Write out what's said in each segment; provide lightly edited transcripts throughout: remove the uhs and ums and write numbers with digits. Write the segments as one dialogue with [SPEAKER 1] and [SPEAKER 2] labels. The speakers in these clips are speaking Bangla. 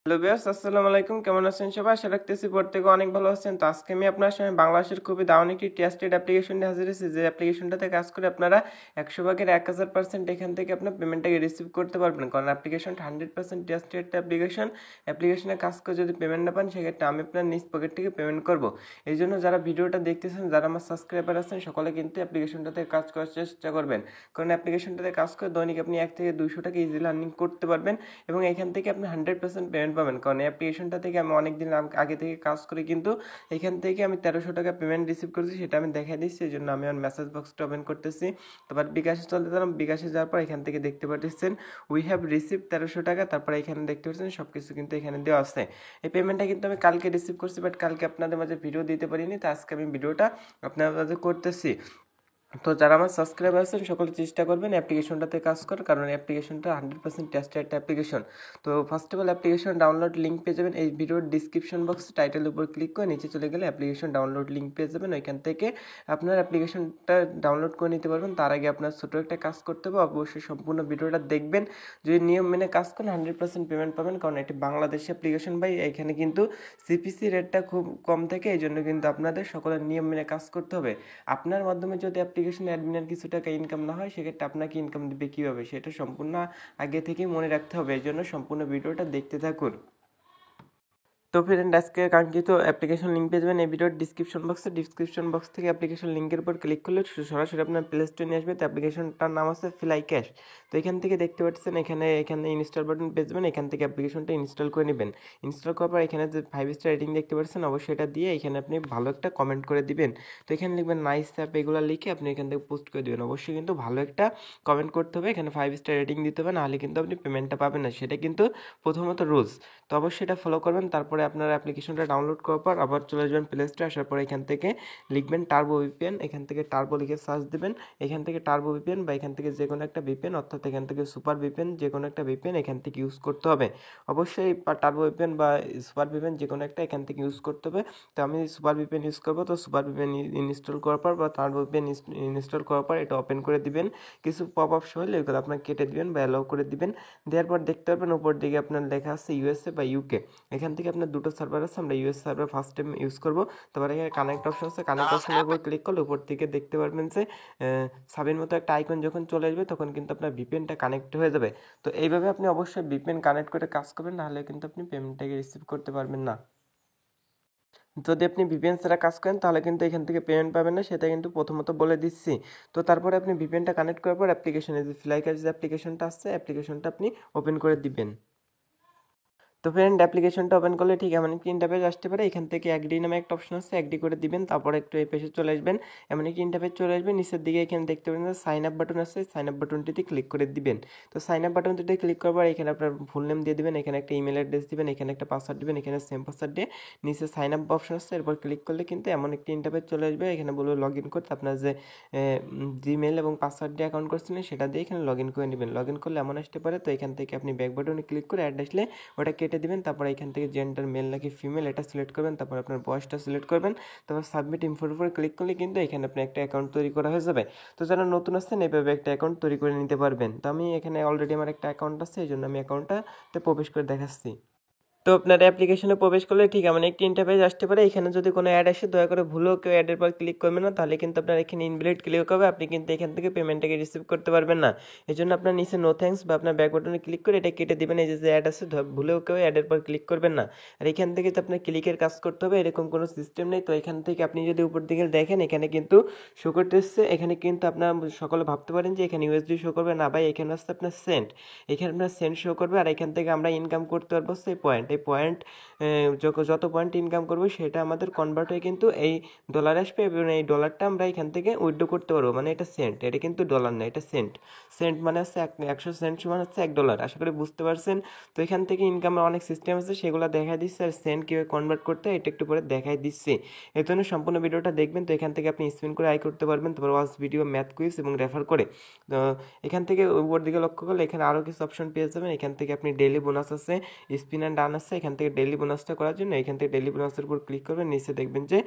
[SPEAKER 1] হ্যালো ভিউয়ার্স, আসসালামু আলাইকুম। কেমন আছেন সবাই? আশা রাখতেছি প্রত্যেকে অনেক ভালো আছেন। তো আজকে আমি আপনার সঙ্গে বাংলাদেশের খুবই দারুণ একটি ট্রাস্টেড অ্যাপ্লিকেশন নিয়ে হাজির হয়েছি, যে অ্যাপ্লিকেশনটাতে কাজ করে আপনারা 100 ভাগের 1000% এখান থেকে আপনার পেমেন্টটাকে রিসিভ করতে পারবেন। কারণ অ্যাপ্লিকেশনটা 100% ট্রাস্টেড একটা অ্যাপ্লিকেশনে কাজ করে যদি পেমেন্ট না পান, সেক্ষেত্রে আমি আপনার নিজ পকেট থেকে পেমেন্ট করব। এই জন্য যারা ভিডিওটা দেখতেছেন, যারা আমার সাবস্ক্রাইবার আছেন, সকলে কিন্তু অ্যাপ্লিকেশনটাতে কাজ করার চেষ্টা করবেন। কারণ অ্যাপ্লিকেশনটাতে কাজ করে দৈনিক আপনি 1 থেকে 200 টাকা ইজিলি আর্নিং করতে পারবেন এবং এখান থেকে আপনি 100% পেমেন্ট পাবেন। কারণ এই অ্যাপ্লিকেশনটা থেকে আমি অনেকদিন আগে থেকে কাজ করি, কিন্তু এখান থেকে আমি 1300 টাকা পেমেন্ট রিসিভ করেছি, সেটা আমি দেখাই দিচ্ছি। এই জন্য আমি আমার মেসেজ বক্সটা ওপেন করতেছি। তারপর বিকাশে চলতে দিলাম। বিকাশে যাওয়ার পর এখান থেকে দেখতে পাচ্ছেন উই হ্যাভ রিসিভ 1300 টাকা। তারপর এখানে দেখতে পাচ্ছেন সব কিছু কিন্তু এখানে দেওয়া আছে। এই পেমেন্টটা কিন্তু আমি কালকে রিসিভ করছি, বাট কালকে আপনাদের মাঝে ভিডিও দিতে পারিনি, তো আজকে আমি ভিডিওটা আপনাদের মাঝে করতেছি। তো যারা আমার সাবস্ক্রাইবার আছেন, সকলে চেষ্টা করবেন অ্যাপ্লিকেশনটাতে কাজ করার, কারণ অ্যাপ্লিকেশনটা 100% টেস্টেড একটা অ্যাপ্লিকেশন। তো first of all application download link পেয়ে যাবেন এই ভিডিওর ডিসক্রিপশন বক্সে, টাইটেলের উপর ক্লিক করে নিচে চলে গেলে অ্যাপ্লিকেশন ডাউনলোড লিঙ্ক পেয়ে যাবেন। ওইখান থেকে আপনার অ্যাপ্লিকেশনটা ডাউনলোড করে নিতে পারবেন। তার আগে আপনার ছোটো একটা কাজ করতে হবে, অবশ্যই সম্পূর্ণ ভিডিওটা দেখবেন। যদি নিয়ম মেনে কাজ করেন 100% পেমেন্ট পাবেন, কারণ এটি বাংলাদেশি অ্যাপ্লিকেশন ভাই। এখানে কিন্তু সিপিসি রেটটা খুব কম থাকে, এই জন্য কিন্তু আপনাদের সকলের নিয়ম মেনে কাজ করতে হবে। আপনার মাধ্যমে যদি অ্যাপ্লিকেশন অ্যাডমিনের কিছু টাকা ইনকাম না হয়, সেক্ষেত্রে আপনাকে ইনকাম দিবে কীভাবে, সেটা সম্পূর্ণ আগে থেকেই মনে রাখতে হবে। এই জন্য সম্পূর্ণ ভিডিওটা দেখতে থাকুন। তো ফ্রেন্ড, আজকে কাঙ্ক্ষিত অ্যাপ্লিকেশন লিঙ্ক পেয়ে যাবেন এই ভিডিওর ডিসক্রিপশন বক্স থেকে অ্যাপ্লিকেশন লিঙ্কের উপর ক্লিক করলে সরাসরি আপনার প্লে স্টোরে নিয়ে আসবে। তো অ্যাপ্লিকেশনটার নাম আছে ফ্লাই ক্যাশ। তো এখান থেকে দেখতে পাচ্ছেন এখানে ইনস্টল বাটন পেয়ে যাবেন। এখান থেকে অ্যাপ্লিকেশনটা ইনস্টল করে নেবেন। ইনস্টল করার পর এখানে যে 5 স্টার রেটিং দেখতে পাচ্ছেন, অবশ্যই এটা দিয়ে এখানে আপনি ভালো একটা কমেন্ট করে দিবেন। তো এখানে লিখবেন নাইস অ্যাপ, এগুলো লিখে আপনি এখান থেকে পোস্ট করে দেবেন। অবশ্যই কিন্তু ভালো একটা কমেন্ট করতে হবে, এখানে 5 স্টার রেটিং দিতে হবে, নাহলে কিন্তু আপনি পেমেন্টটা পাবেন না। সেটা কিন্তু প্রথমত রুলস। তো অবশ্যই এটা ফলো করবেন। তারপরে আপনার অ্যাপ্লিকেশনটা ডাউনলোড করার পর আবার চলে আসবেন প্লে স্টোরে। আসার পর এখান থেকে লিখবেন টার্বো ভিপিএন। এখান থেকে টার্বো লিখে সার্চ দেবেন। এখান থেকে টার্বো ভিপিএন বা এখান থেকে যে কোনো একটা ভিপিএন, অর্থাৎ এখান থেকে সুপার ভিপিএন, যে কোনো একটা ভিপিএন এখান থেকে ইউজ করতে হবে। অবশ্যই টার্বো ভিপিএন বা সুপার ভিপিএন যে কোনো একটা এখান থেকে ইউজ করতে হবে। তো আমি সুপার ভিপিএন ইউজ করবো। তো সুপার ভিপিএন ইনস্টল করার পর বা টার্বো ভিপিএন ইনস্টল করার পর এটা ওপেন করে দিবেন। কিছু পপ আপ শো হলে এগুলো আপনার কেটে দিবেন বা অ্যালাউ করে দিবেন। দেওয়ার পর দেখতে পারবেন উপর দিকে আপনার লেখা আছে ইউএসএ বা ইউকে। এখান থেকে আপনার দুটো সার্ভার আছে, আমরা US server first time use করবো। তারপরে এখানে কানেক্ট অপশন আছে, কানেক্ট অপশনের উপর ক্লিক করলে উপর থেকে দেখতে পারবেন যে সাবের মতো একটা আইকন যখন চলে আসবে, তখন কিন্তু আপনার ভিপিএনটা কানেক্ট হয়ে যাবে। তো এইভাবে আপনি অবশ্যই ভিপিএন কানেক্ট করে কাজ করবেন, নাহলে কিন্তু আপনি পেমেন্টটাকে রিসিভ করতে পারবেন না। যদি আপনি ভিপিএন ছাড়া কাজ করেন, তাহলে কিন্তু এখান থেকে পেমেন্ট পাবেন না, সেটা কিন্তু প্রথমত বলে দিচ্ছি। তো তারপরে আপনি ভিপিএনটা কানেক্ট করার পর অ্যাপ্লিকেশনে যে ফ্লাইকার যে অ্যাপ্লিকেশনটা আছে, অ্যাপ্লিকেশনটা আপনি ওপেন করে দিবেন। তো ফ্রেন্ড, অ্যাপ্লিকেশনটা ওপেন করলে ঠিক এমন একটি ইন্টারফেস আসতে পারে। এখান থেকে অ্যাগ্রি নামে একটা অপশন আছে, অ্যাগ্রি করে দিবেন। তারপর একটু এই পেজে চলে আসবেন, এমন একটি ইন্টারফেস চলে আসবে। নিচের দিকে এখানে দেখতে পাবেন যে সাইন আপ বাটন আছে, সাইন আপ বাটনটিতে ক্লিক করে দিবেন। তো সাইন আপ বাটনটিতে ক্লিক করার পর এখানে আপনার ফুল নেম দিয়ে দিবেন, এখানে একটা ইমেল অ্যাড্রেস দিবেন, এখানে একটা পাসওয়ার্ড দিবেন, এখানে সেম পাসওয়ার্ড দিয়ে নিচে সাইন আপ অপশন আছে, এরপর ক্লিক করলে কিন্তু এমন একটি ইন্টারফেস চলে আসবে। এখানে বলবে লগ ইন করতে, আপনার যে জিমেল এবং পাসওয়ার্ড দিয়ে অ্যাকাউন্ট করছিলেন সেটা দিয়ে এখানে লগ ইন করে নেবেন। লগ ইন করলে এমন আসতে পারে। তো এখান থেকে আপনি ব্যাক বাটনে ক্লিক করে অ্যাড আসলে ওটা কেটে দিবেন। তারপর এখান থেকে জেন্ডার মেল নাকি ফিমেল এটা সিলেক্ট করবেন, তারপর আপনার বয়সটা সিলেক্ট করবেন। তারপর সাবমিট ইনফোর উপর ক্লিক করলে কিন্তু এখানে আপনি একটা অ্যাকাউন্ট তৈরি করা হয়ে যাবে। তো যারা নতুন আসছেন, এইভাবে একটা অ্যাকাউন্ট তৈরি করে নিতে পারবেন। তো আমি এখানে অলরেডি আমার একটা অ্যাকাউন্ট আছে, এই জন্য আমি অ্যাকাউন্টটাতে প্রবেশ করে দেখাচ্ছি। তো আপনার অ্যাপ্লিকেশনে প্রবেশ করলে ঠিক এমন একটি ইন্টারফেস আসতে পারে। এখানে যদি কোনো অ্যাড আসে, দয়া করে ভুলেও কেউ অ্যাডের পর ক্লিক করবেন না, তাহলে কিন্তু আপনার এখানে ইনভ্যালিড ক্লিক হবে, আপনি কিন্তু এখান থেকে পেমেন্টটাকে রিসিভ করতে পারবেন না। এই জন্য আপনার নিচে নো থ্যাঙ্কস বা আপনার ব্যাক বাটনে ক্লিক করে এটা কেটে দেবেন। এই যে অ্যাড আছে, ভুলেও কেউ অ্যাডের পর ক্লিক করবেন না। আর এখান থেকে তো আপনার ক্লিকের কাজ করতে হবে, এরকম কোনো সিস্টেম নেই। তো এখান থেকে আপনি যদি উপর দিকে দেখেন, এখানে কিন্তু শো করতে এসছে। এখানে কিন্তু আপনার সকলে ভাবতে পারেন যে এখানে ইউএসডি শো করবে, না ভাই, এখানে আসছে আপনার সেন্ট। এখানে আপনার সেন্ট শো করবে। আর এখান থেকে আমরা ইনকাম করতে পারবো সেই পয়েন্ট। এই পয়েন্ট যত পয়েন্ট ইনকাম করবো, সেটা আমাদের কনভার্ট হয়ে কিন্তু এই ডলার আসবে এবং এই ডলারটা আমরা এখান থেকে উইথড্র করতে পারবো। মানে এটা সেন্ট, এটা কিন্তু ডলার না, এটা সেন্ট। সেন্ট মানে হচ্ছে 100 সেন্ট সমান হচ্ছে $1। আশা করি বুঝতে পারছেন। তো এখান থেকে ইনকামের অনেক সিস্টেম আছে, সেগুলো দেখাই দিচ্ছে। আর সেন্ট কীভাবে কনভার্ট করতে হয় এটা একটু পরে দেখাই দিচ্ছে। এই জন্য সম্পূর্ণ ভিডিওটা দেখবেন। তো এখান থেকে আপনি স্পিন করে আয় করতে পারবেন, তারপর ওয়াচ ভিডিও, ম্যাথ কুইজ এবং রেফার করে। তো এখান থেকে উপর দিকে লক্ষ্য করলে এখানে আরও কিছু অপশন পেয়ে যাবেন। এখান থেকে আপনি ডেইলি বোনাস আছে, স্পিন অ্যান্ড আর্ন আছে এখান থেকে ডেইলি বোনাসটা করার জন্য এখান থেকে ডেইলি বোনাসের উপর ক্লিক করবেন, নিচে দেখবেন যে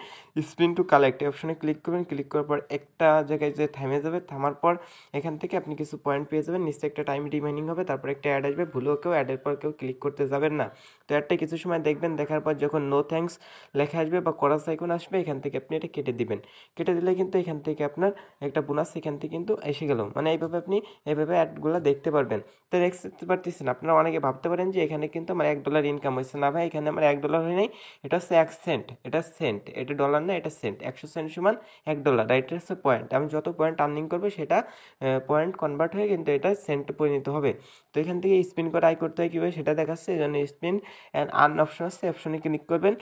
[SPEAKER 1] স্পিন টু কালেক্ট এই অপশনে ক্লিক করবেন। ক্লিক করার পর একটা জায়গায় যে থেমে যাবে, থামার পর এখান থেকে আপনি কিছু পয়েন্ট পেয়ে যাবেন, নিচে একটা টাইম রিমাইনিং হবে, তারপর একটা অ্যাড আসবে, ভুলেও কেউ অ্যাডের পর কেউ ক্লিক করতে যাবেন না। তো অ্যাডটা কিছু সময় দেখবেন, দেখার পর যখন নো থ্যাঙ্কস লেখা আসবে বা করাস আইকন আসবে এখান থেকে আপনি এটা কেটে দিবেন। কেটে দিলে কিন্তু এখান থেকে আপনার একটা বোনাস এখান থেকে কিন্তু এসে গেল, মানে এইভাবে আপনি এইভাবে অ্যাডগুলো দেখতে পারবেন। তো দেখতে পারতেছেন, আপনারা অনেকে ভাবতে পারেন যে এখানে কিন্তু আমার $1 ইনকাম হয়েছে। না ভাই, এখানে আমার $1 হয় নাই, এটা হচ্ছে 1 সেন্ট, এটা সেন্ট, এটা ডলার না, এটা সেন্ট। 100 সেন্ট সমান $1, এটা হচ্ছে পয়েন্ট। আমি যত পয়েন্ট আর্নিং করবো সেটা পয়েন্ট কনভার্ট হয়ে কিন্তু এটা সেন্টে পরিণত হবে। তো এখান থেকে স্পিন করে আয় করতে হয় কীভাবে সেটা দেখাচ্ছে, এই জন্য স্পিন অ্যান্ড আর্ন অপশন আছে, অপশনে ক্লিক করবেন।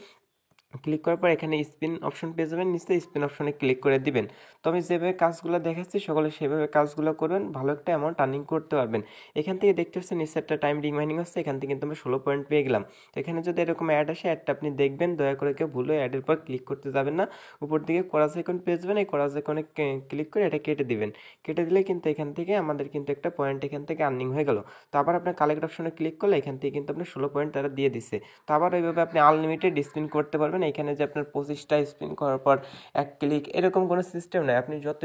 [SPEAKER 1] ক্লিক করার পর এখানে স্পিন অপশন পেয়ে যাবেন, নিচে স্পিন অপশনে ক্লিক করে দিবেন। তো আমি যেভাবে কাজগুলো দেখাচ্ছি সকলে সেভাবে কাজগুলো করবেন, ভালো একটা অ্যামাউন্ট আর্নিং করতে পারবেন। এখান থেকে দেখতে পাচ্ছেন নিচে একটা টাইম রিমাইনিং হচ্ছে, এখান থেকে কিন্তু আমরা 16 পয়েন্ট পেয়ে গেলাম। তো এখানে যদি এরকম অ্যাড আসে, অ্যাডটা আপনি দেখবেন, দয়া করে কেউ ভুলে অ্যাডের পর ক্লিক করতে যাবেন না। উপর দিকে করাস আইকন পেয়ে যাবেন, এই করাস আইকনে ক্লিক করে এটা কেটে দিবেন। কেটে দিলে কিন্তু এখান থেকে আমাদের কিন্তু একটা পয়েন্ট এখান থেকে আর্নিং হয়ে গেল। তো আবার আপনার কালেক্ট অপশনে ক্লিক করলে এখান থেকে কিন্তু আপনার 16 পয়েন্ট তারা দিয়ে দিচ্ছে। তো আবার ওইভাবে আপনি আনলিমিটেড স্পিন করতে পারবেন। এখানে যে আপনার 25টা স্পিন করার পর 1 ক্লিক এরকম কোনো সিস্টেম নেই, আপনি যত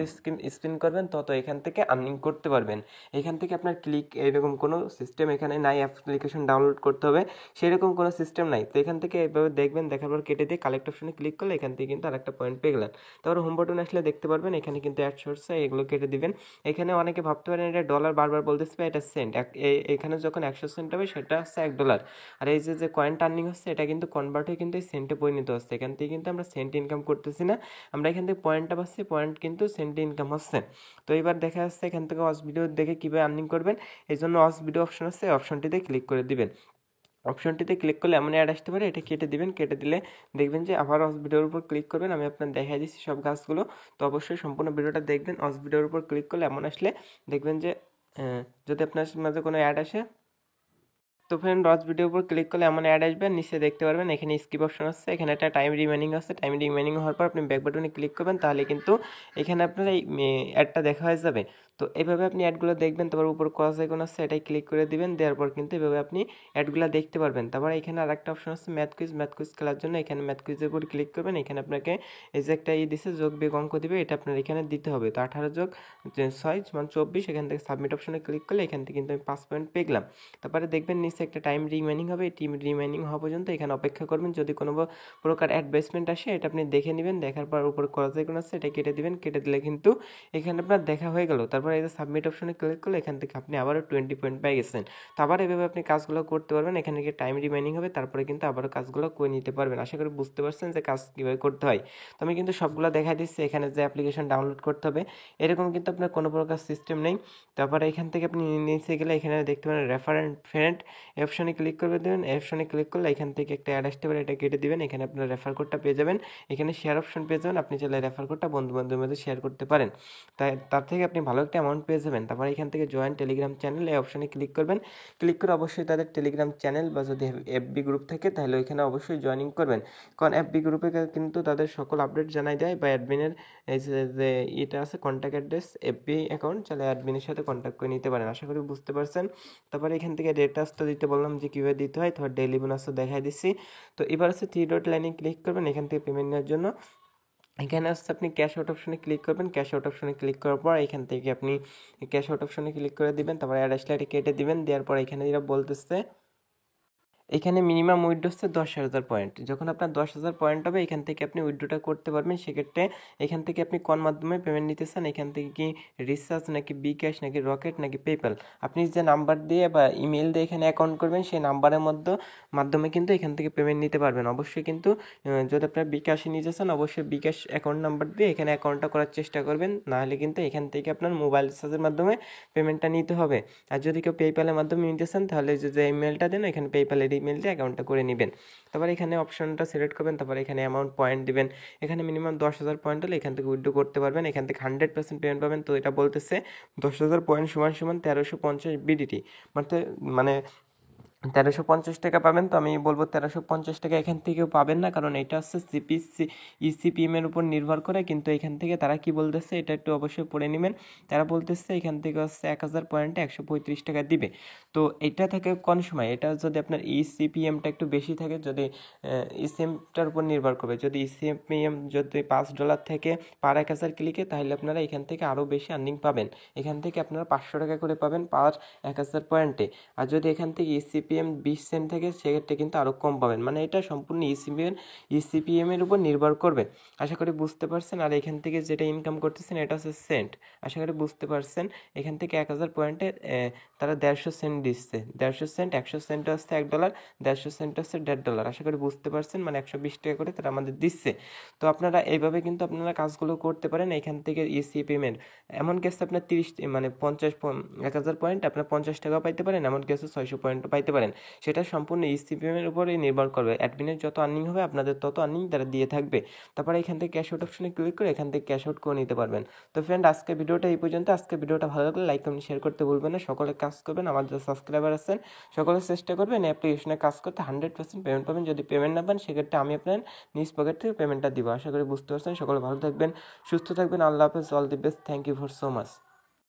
[SPEAKER 1] স্পিন করবেন তত এখান থেকে আর্নিং করতে পারবেন। এখান থেকে আপনার ক্লিক এরকম কোনো সিস্টেম এখানে নাই, অ্যাপ্লিকেশন ডাউনলোড করতে হবে সেরকম কোনো সিস্টেম নাই। তো এখান থেকে এইভাবে দেখবেন, দেখার পর কেটে দিয়ে কালেক্ট অপশনে ক্লিক করলে এখান থেকে কিন্তু আরেকটা পয়েন্ট পেয়ে গেলেন। তারপর হোম বাটন আসলে দেখতে পারবেন এখানে কিন্তু অ্যাড শর্টস, এগুলো কেটে দিবেন। এখানে অনেকে ভাবতে পারেন এটা ডলার, বারবার বলতেছে এটা সেন্ট। এখানে যখন 100 সেন্ট হবে সেটা হচ্ছে $1। আর এই যে কয়েন টার্নিং হচ্ছে এটা কিন্তু কনভার্ট হয়ে কিন্তু সেন্টে পরিণত হচ্ছে। এখান থেকে কিন্তু আমরা সেন্ট ইনকাম করতেছি না, আমরা এখান থেকে পয়েন্টটা পাচ্ছি, পয়েন্ট কিন্তু সেন্টে ইনকাম হচ্ছে। তো এবার দেখা যাচ্ছে এখান থেকে ওয়াচ ভিডিও দেখে কীভাবে আর্নিং করবেন, এই জন্য ওয়াচ ভিডিও অপশন আছে, অপশনটিতে ক্লিক করে দিবেন। অপশনটিতে ক্লিক করলে এমন অ্যাড আসতে পারে, এটা কেটে দিবেন। কেটে দিলে দেখবেন যে আবার ওয়াচ ভিডিওর উপর ক্লিক করবেন, আমি আপনার দেখাই দিচ্ছি সব কাজগুলো। তো অবশ্যই সম্পূর্ণ ভিডিওটা দেখবেন। ওয়াচ ভিডিওর উপর ক্লিক করলে এমন আসলে দেখবেন যে যদি আপনার মাঝে কোনো অ্যাড আসে, তো ফ্রেন্ড ওয়াচ ভিডিওর উপর ক্লিক করলে এমন অ্যাড আসবে, নিচে দেখতে পারবেন এখানে স্কিপ অপশন আছে, এখানে একটা টাইম রিমেনিং আছে। টাইম রিমেনিং হওয়ার পর আপনি ব্যাক বাটনে ক্লিক করবেন, তাহলে কিন্তু এখানে আপনার এই অ্যাডটা দেখা হয়ে যাবে। তো এইভাবে আপনি অ্যাডগুলো দেখবেন। তারপর উপর ক্রস আইকন আছে, এটাই ক্লিক করে দিবেন, দেওয়ার পর কিন্তু এভাবে আপনি অ্যাডগুলো দেখতে পারবেন। তারপর এখানে আরেকটা অপশন আছে ম্যাথ কুইজ, ম্যাথ কুইজ খেলার জন্য এখানে ম্যাথ কুইজের উপর ক্লিক করবেন। এখানে আপনাকে এই যে একটা দিছে যোগ বিয়োগ অঙ্ক দিবে, এটা আপনার এখানে দিতে হবে। তো 18 যোগ 6 = 24, এখান থেকে সাবমিট অপশনে ক্লিক করলে এখান থেকে কিন্তু আমি 5 পয়েন্ট পেয়ে গেলাম। তারপরে দেখবেন নিচে একটা টাইম রিমাইনিং হবে, এই টিম রিমাইনিং হওয়া পর্যন্ত এখানে অপেক্ষা করবেন। যদি কোনো প্রকার অ্যাডভার্টাইজমেন্ট আসে এটা আপনি দেখে নেবেন, দেখার পর উপর ক্রস আইকন আছে, এটা কেটে দিবেন। কেটে দিলে কিন্তু এখানে আপনার দেখা হয়ে গেল। তারপর এই যে সাবমিট অপশনে ক্লিক করলে এখান থেকে আপনি আবারও 20 পয়েন্ট পেয়ে গেছেন। তো আবার এভাবে আপনি কাজগুলো করতে পারবেন, এখানে গিয়ে টাইম রিমাইনিং হবে, তারপরে কিন্তু আবারও কাজগুলো করে নিতে পারবেন। আশা করি বুঝতে পারছেন যে কাজ কীভাবে করতে হয়। তো আমি কিন্তু সবগুলো দেখা দিচ্ছি, এখানে যে অ্যাপ্লিকেশন ডাউনলোড করতে হবে এরকম কিন্তু আপনার কোনো প্রকার সিস্টেম নেই। তারপরে এখান থেকে আপনি নিচে গেলে এখানে দেখতে পারেন রেফার অ্যান্ড ফ্রেন্ড, এই অপশনে ক্লিক করে দেবেন। এই অপশনে ক্লিক করলে এখান থেকে একটা অ্যাড আসতে পারে, এটা কেটে দিবেন। এখানে আপনার রেফার কোডটা পেয়ে যাবেন, এখানে শেয়ার অপশন পেয়ে যাবেন, আপনি চাইলে রেফার কোডটা বন্ধু বান্ধবের মধ্যে শেয়ার করতে পারেন, তার থেকে আপনি ভালো একটা অ্যামাউন্ট পেয়ে যাবেন। তারপর এখান থেকে জয়েন টেলিগ্রাম চ্যানেল, এই অপশনে ক্লিক করবেন। ক্লিক করে অবশ্যই তাদের টেলিগ্রাম চ্যানেল বা যদি এফবি গ্রুপ থাকে তাহলে ওইখানে অবশ্যই জয়েনিং করবেন, কারণ এফবি গ্রুপে কিন্তু তাদের সকল আপডেট জানাই দেয়, বা অ্যাডমিনের এই যে এটা আছে কন্ট্যাক্ট অ্যাড্রেস এফবি অ্যাকাউন্ট, চাইলে অ্যাডমিনের সাথে কন্ট্যাক্ট করে নিতে পারেন। আশা করি বুঝতে পারছেন। তারপরে এখান থেকে ডেটাস তো দিতে বললাম যে কীভাবে দিতে হয়, তোমার ডেইলি বোনাসও দেখাই দিচ্ছি। তো এবার হচ্ছে 3 ডট লাইনে ক্লিক করবেন, এখান থেকে পেমেন্ট নেওয়ার জন্য এখানে আসছে আপনি ক্যাশ আউট অপশনে ক্লিক করবেন। ক্যাশ আউট অপশনে ক্লিক করার পর এখান থেকে আপনি ক্যাশ আউট অপশনে ক্লিক করে দিবেন, তারপর অ্যাড আসলে এটা কেটে দিবেন। দেওয়ার পর এখানে যেটা বলতেছে এখানে মিনিমাম উইথড্র হচ্ছে 10,000 পয়েন্ট। যখন আপনার 10,000 পয়েন্ট হবে এখান থেকে আপনি উইথড্রটা করতে পারবেন। সেক্ষেত্রে এখান থেকে আপনি কোন মাধ্যমে পেমেন্ট নিতে চান, এখান থেকে কি রিচার্জ নাকি বিকাশ নাকি রকেট নাকি পেপ্যাল, আপনি যে নাম্বার দিয়ে বা ইমেল দিয়ে এখানে অ্যাকাউন্ট করবেন সেই নাম্বারের মাধ্যমে কিন্তু এখান থেকে পেমেন্ট নিতে পারবেন। অবশ্যই কিন্তু যদি আপনার বিকাশে নিতে চান অবশ্যই বিকাশ অ্যাকাউন্ট নাম্বার দিয়ে এখানে অ্যাকাউন্টটা করার চেষ্টা করবেন, নাহলে কিন্তু এখান থেকে আপনার মোবাইল রিচার্জের মাধ্যমে পেমেন্টটা নিতে হবে। আর যদি কেউ পেপ্যালের মাধ্যমে নিতে চান তাহলে যে ইমেলটা দেন এখানে পেপ্যালের ইমেল দিয়ে অ্যাকাউন্টটা করে নেবেন। তারপর এখানে অপশনটা সিলেক্ট করবেন, তারপর এখানে অ্যামাউন্ট পয়েন্ট দিবেন। এখানে মিনিমাম 10,000 পয়েন্ট হলে এখান থেকে উইথড্র করতে পারবেন, এখান থেকে 100% পেমেন্ট পাবেন। তো এটা বলতেছে 10,000 পয়েন্ট সমান 1350 বিডিটি, মানে 1350 টাকা পাবেন। তো আমি বলবো 1350 টাকা এখান থেকেও পাবেন না, কারণ এটা হচ্ছে ইসিপিএম এর উপর নির্ভর করে। কিন্তু এখান থেকে তারা কি বলতেছে এটা একটু অবশ্যই পড়ে নেবেন। তারা বলতেছে এখান থেকে হচ্ছে 1000 পয়েন্টে 135 টাকা দিবে। তো এটা থাকে কোন সময়, এটা যদি আপনার ইসিপিএমটা একটু বেশি থাকে, যদি ইসিএমটার উপর নির্ভর করবে। যদি ইসিপিএম যদি $5 থেকে পার 1000 ক্লিকে, তাহলে আপনারা এখান থেকে আরও বেশি আর্নিং পাবেন। এখান থেকে আপনারা 500 টাকা করে পাবেন পার 1000 পয়েন্টে। আর যদি এখান থেকে ইসিপিএম 20 সেন্ট থেকে, সেক্ষেত্রে কিন্তু আরও কম পাবেন। মানে এটা সম্পূর্ণ ইসিপিএম এর উপর নির্ভর করবে। আশা করি বুঝতে পারছেন। আর এখান থেকে যেটা ইনকাম করতেছেন এটা হচ্ছে সেন্ট। আশা করি বুঝতে পারছেন। এখান থেকে 1000 পয়েন্টে তারা 150 সেন্ট দিচ্ছে। 150 সেন্ট, 100 সেন্ট হচ্ছে $1, 150 সেন্ট হচ্ছে $1.5। আশা করি বুঝতে পারছেন। মানে 120 টাকা করে তারা আমাদের দিচ্ছে। তো আপনারা এইভাবে কিন্তু আপনারা কাজগুলো করতে পারেন। এখান থেকে ইসিপিএম এর এমন কেসে আপনার 30 মানে 1000 পয়েন্ট আপনার 50 টাকাও পাইতে পারেন, এমন কেসে 600 পয়েন্টও পাইতে পারেন। সেটা সম্পূর্ণ ইসিপিএম এর উপরেই নির্ভর করবে। অ্যাডমিনের যত আর্নিং হবে আপনাদের তত আর্নিং তারা দিয়ে থাকবে। তারপরে এখান থেকে ক্যাশ আউট অপশনে ক্লিক করে এখান থেকে ক্যাশ আউট করে নিতে পারবেন। তো ফ্রেন্ড, আজকে ভিডিওটা এই পর্যন্ত। আজকে ভিডিওটা ভালো লাগলে লাইক কমেন্ট শেয়ার করতে ভুলবেন না। সকলে কাজ করবেন, আমার যারা সাবস্ক্রাইবার আছেন সকলে চেষ্টা করবেন এই অ্যাপ্লিকেশনে কাজ করতে। 100% পেমেন্ট পাবেন। যদি পেমেন্ট না পান, সেক্ষেত্রে আমি আপনার নিজ পকেট থেকে পেমেন্টটা দিব। আশা করি বুঝতে পারছেন। সকলে ভালো থাকবেন, সুস্থ থাকবেন। আল্লাহ হাফেজ, all the best. Thank you for so much.